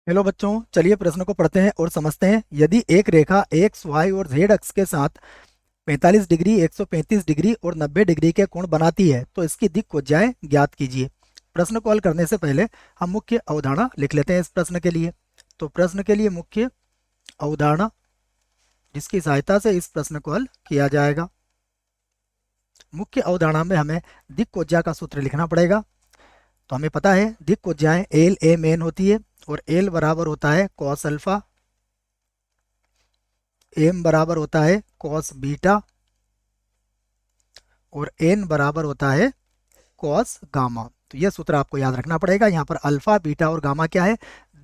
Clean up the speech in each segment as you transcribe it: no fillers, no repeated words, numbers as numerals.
Hello बच्चों, चलिए प्रश्न को पढ़ते हैं और समझते हैं। यदि एक रेखा एक्स वाई और जेड अक्ष के साथ 45 डिग्री, 135 डिग्री और 90 डिग्री के कोण बनाती है तो इसकी दिक् कोज्याएं ज्ञात कीजिए। प्रश्न को हल करने से पहले हम मुख्य अवधारणा लिख लेते हैं इस प्रश्न के लिए। तो प्रश्न के लिए मुख्य अवधारणा जिसकी सहायता से इस प्रश्न को हल किया जाएगा। मुख्य अवधारणा में हमें दिक् कोज्या का सूत्र लिखना पड़ेगा। तो हमें पता है दिक् कोज्याएं एल एम एन होती है और एल बराबर होता है कॉस अल्फा, एम बराबर होता है कॉस बीटा और एन बराबर होता है कॉस गामा। तो यह सूत्र आपको याद रखना पड़ेगा। यहाँ पर अल्फा, बीटा और गामा क्या है?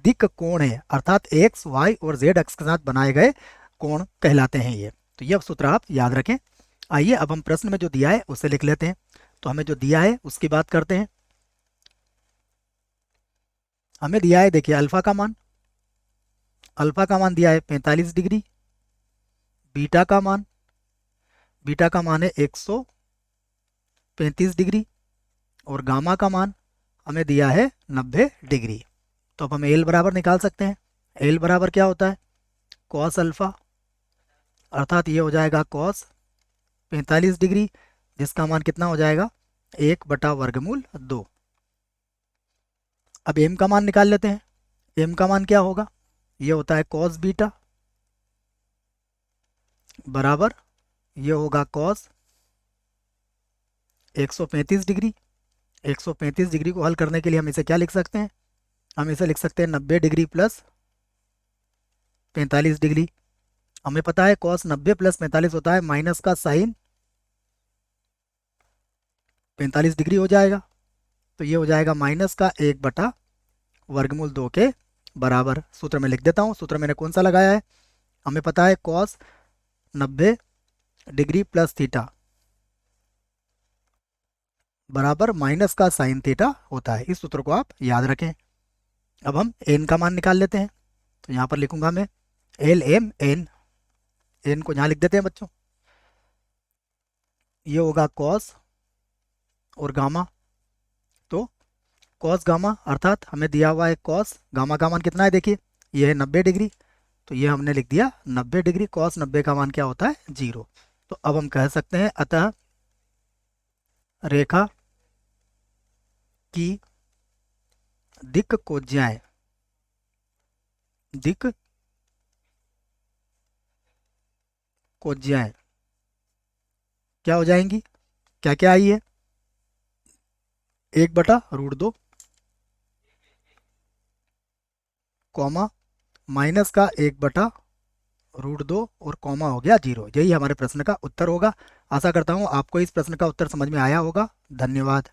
दिक् कोण है, अर्थात एक्स वाई और जेड अक्ष के साथ बनाए गए कोण कहलाते हैं ये। तो यह सूत्र आप याद रखें। आइए अब हम प्रश्न में जो दिया है उसे लिख लेते हैं। तो हमें जो दिया है उसकी बात करते हैं। हमें दिया है, देखिए अल्फा का मान दिया है 45 डिग्री, बीटा का मान है 135 डिग्री और गामा का मान हमें दिया है 90 डिग्री। तो अब हम एल बराबर निकाल सकते हैं। एल बराबर क्या होता है? कॉस अल्फा, अर्थात ये हो जाएगा कॉस 45 डिग्री, जिसका मान कितना हो जाएगा? 1/वर्गमूल 2। अब एम का मान निकाल लेते हैं। एम का मान क्या होगा? ये होता है कॉस बीटा बराबर ये होगा कॉस 135 डिग्री। 135 डिग्री को हल करने के लिए हम इसे क्या लिख सकते हैं? हम इसे लिख सकते हैं 90 डिग्री प्लस 45 डिग्री। हमें पता है कॉस 90 प्लस 45 होता है माइनस का साइन 45 डिग्री हो जाएगा। तो ये हो जाएगा माइनस का 1/वर्गमूल 2 के बराबर। सूत्र में लिख देता हूँ। सूत्र मैंने कौन सा लगाया है? हमें पता है कॉस 90 डिग्री प्लस थीटा बराबर माइनस का साइन थीटा होता है। इस सूत्र को आप याद रखें। अब हम एन का मान निकाल लेते हैं। तो यहाँ पर लिखूंगा मैं एल एम एन। एन को यहाँ लिख देते हैं बच्चों। ये होगा कॉस और गामा। तो कॉस गामा अर्थात हमें दिया हुआ है कॉस, गामा का मान कितना है? देखिए ये है 90 डिग्री। तो ये हमने लिख दिया 90 डिग्री। कॉस 90 का मान क्या होता है? 0। तो अब हम कह सकते हैं अतः रेखा की दिक् कोज्याएं क्या हो जाएंगी? क्या क्या आई है? 1/√2 कॉमा माइनस का 1/√2 और कॉमा हो गया 0। यही हमारे प्रश्न का उत्तर होगा। आशा करता हूँ आपको इस प्रश्न का उत्तर समझ में आया होगा। धन्यवाद।